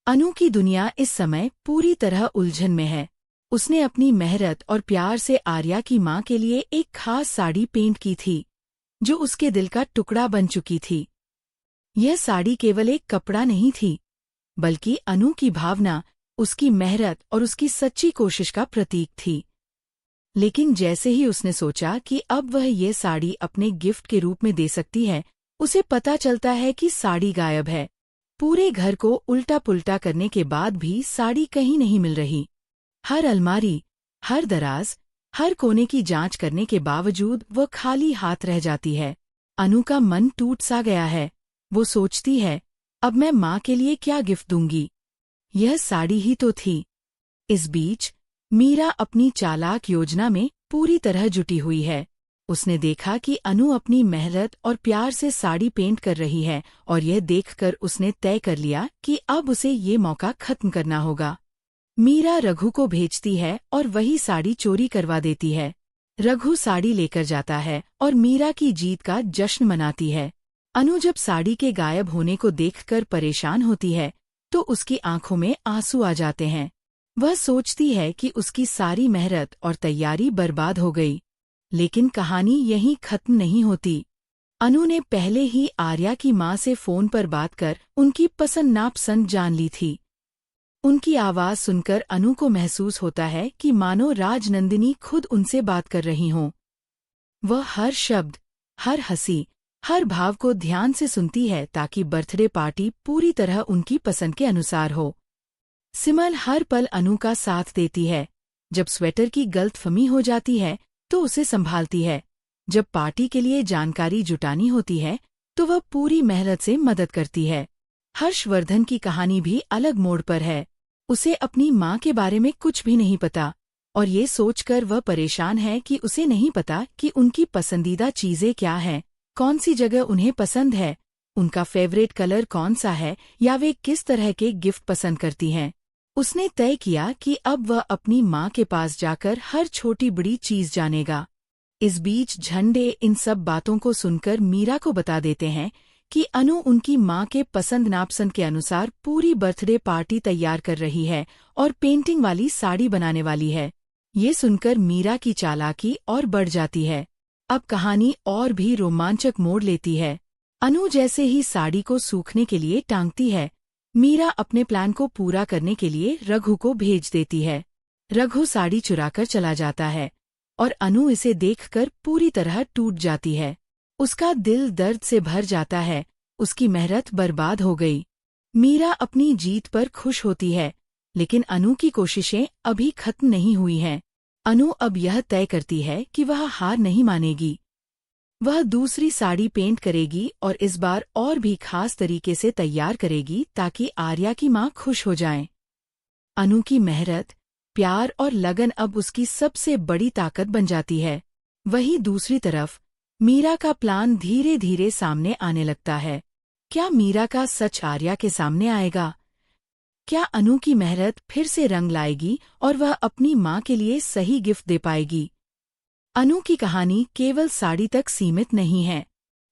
अनु की दुनिया इस समय पूरी तरह उलझन में है। उसने अपनी मेहनत और प्यार से आर्या की माँ के लिए एक खास साड़ी पेंट की थी, जो उसके दिल का टुकड़ा बन चुकी थी। यह साड़ी केवल एक कपड़ा नहीं थी, बल्कि अनु की भावना, उसकी मेहनत और उसकी सच्ची कोशिश का प्रतीक थी। लेकिन जैसे ही उसने सोचा कि अब वह ये साड़ी अपने गिफ्ट के रूप में दे सकती है, उसे पता चलता है कि साड़ी गायब है। पूरे घर को उल्टा पुल्टा करने के बाद भी साड़ी कहीं नहीं मिल रही। हर अलमारी, हर दराज, हर कोने की जांच करने के बावजूद वह खाली हाथ रह जाती है। अनु का मन टूट सा गया है। वो सोचती है, अब मैं माँ के लिए क्या गिफ्ट दूंगी? यह साड़ी ही तो थी। इस बीच मीरा अपनी चालाक योजना में पूरी तरह जुटी हुई है। उसने देखा कि अनु अपनी मेहनत और प्यार से साड़ी पेंट कर रही है, और यह देखकर उसने तय कर लिया कि अब उसे ये मौका खत्म करना होगा। मीरा रघु को भेजती है और वही साड़ी चोरी करवा देती है। रघु साड़ी लेकर जाता है और मीरा की जीत का जश्न मनाती है। अनु जब साड़ी के गायब होने को देखकर परेशान होती है, तो उसकी आंखों में आंसू आ जाते हैं। वह सोचती है कि उसकी सारी मेहनत और तैयारी बर्बाद हो गई। लेकिन कहानी यहीं खत्म नहीं होती। अनु ने पहले ही आर्या की माँ से फोन पर बात कर उनकी पसंद नापसंद जान ली थी। उनकी आवाज सुनकर अनु को महसूस होता है कि मानो राजनंदिनी खुद उनसे बात कर रही हों। वह हर शब्द, हर हंसी, हर भाव को ध्यान से सुनती है ताकि बर्थडे पार्टी पूरी तरह उनकी पसंद के अनुसार हो। सिमल हर पल अनु का साथ देती है। जब स्वेटर की गलतफहमी हो जाती है तो उसे संभालती है। जब पार्टी के लिए जानकारी जुटानी होती है तो वह पूरी मेहनत से मदद करती है। हर्षवर्धन की कहानी भी अलग मोड़ पर है। उसे अपनी माँ के बारे में कुछ भी नहीं पता, और ये सोचकर वह परेशान है कि उसे नहीं पता कि उनकी पसंदीदा चीजें क्या हैं, कौन सी जगह उन्हें पसंद है, उनका फेवरेट कलर कौन सा है, या वे किस तरह के गिफ्ट पसंद करती हैं। उसने तय किया कि अब वह अपनी माँ के पास जाकर हर छोटी बड़ी चीज जानेगा। इस बीच झंडे इन सब बातों को सुनकर मीरा को बता देते हैं कि अनु उनकी माँ के पसंद नापसंद के अनुसार पूरी बर्थडे पार्टी तैयार कर रही है और पेंटिंग वाली साड़ी बनाने वाली है। ये सुनकर मीरा की चालाकी और बढ़ जाती है। अब कहानी और भी रोमांचक मोड़ लेती है। अनु जैसे ही साड़ी को सूखने के लिए टांगती है, मीरा अपने प्लान को पूरा करने के लिए रघु को भेज देती है। रघु साड़ी चुराकर चला जाता है और अनु इसे देखकर पूरी तरह टूट जाती है। उसका दिल दर्द से भर जाता है। उसकी मेहनत बर्बाद हो गई। मीरा अपनी जीत पर खुश होती है, लेकिन अनु की कोशिशें अभी खत्म नहीं हुई हैं। अनु अब यह तय करती है कि वह हार नहीं मानेगी। वह दूसरी साड़ी पेंट करेगी और इस बार और भी खास तरीके से तैयार करेगी ताकि आर्या की माँ खुश हो जाए। अनु की मेहनत, प्यार और लगन अब उसकी सबसे बड़ी ताकत बन जाती है। वहीं दूसरी तरफ मीरा का प्लान धीरे धीरे सामने आने लगता है। क्या मीरा का सच आर्या के सामने आएगा? क्या अनु की मेहनत फिर से रंग लाएगी और वह अपनी माँ के लिए सही गिफ्ट दे पाएगी? अनु की कहानी केवल साड़ी तक सीमित नहीं है।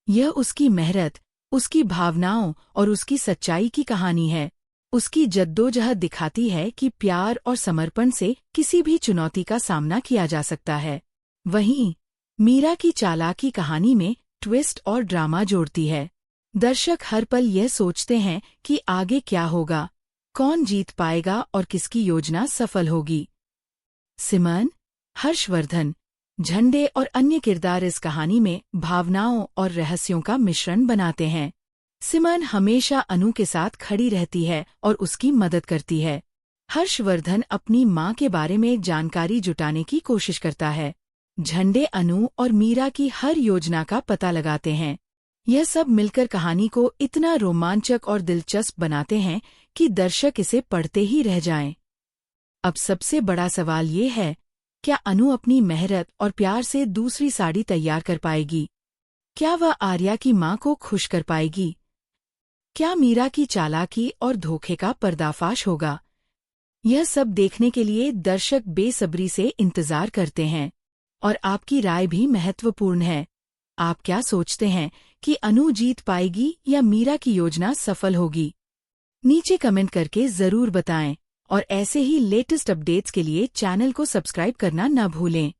यह उसकी मेहनत, उसकी भावनाओं और उसकी सच्चाई की कहानी है। उसकी जद्दोजहद दिखाती है कि प्यार और समर्पण से किसी भी चुनौती का सामना किया जा सकता है। वहीं मीरा की चालाकी कहानी में ट्विस्ट और ड्रामा जोड़ती है। दर्शक हर पल यह सोचते हैं कि आगे क्या होगा, कौन जीत पाएगा और किसकी योजना सफल होगी। सिमन, हर्षवर्धन, झंडे और अन्य किरदार इस कहानी में भावनाओं और रहस्यों का मिश्रण बनाते हैं। सिमन हमेशा अनु के साथ खड़ी रहती है और उसकी मदद करती है। हर्षवर्धन अपनी माँ के बारे में जानकारी जुटाने की कोशिश करता है। झंडे अनु और मीरा की हर योजना का पता लगाते हैं। यह सब मिलकर कहानी को इतना रोमांचक और दिलचस्प बनाते हैं कि दर्शक इसे पढ़ते ही रह जाएं। अब सबसे बड़ा सवाल ये है, क्या अनु अपनी मेहनत और प्यार से दूसरी साड़ी तैयार कर पाएगी? क्या वह आर्या की माँ को खुश कर पाएगी? क्या मीरा की चालाकी और धोखे का पर्दाफाश होगा? यह सब देखने के लिए दर्शक बेसब्री से इंतजार करते हैं। और आपकी राय भी महत्वपूर्ण है। आप क्या सोचते हैं कि अनु जीत पाएगी या मीरा की योजना सफल होगी? नीचे कमेंट करके जरूर बताएं और ऐसे ही लेटेस्ट अपडेट्स के लिए चैनल को सब्सक्राइब करना न भूलें।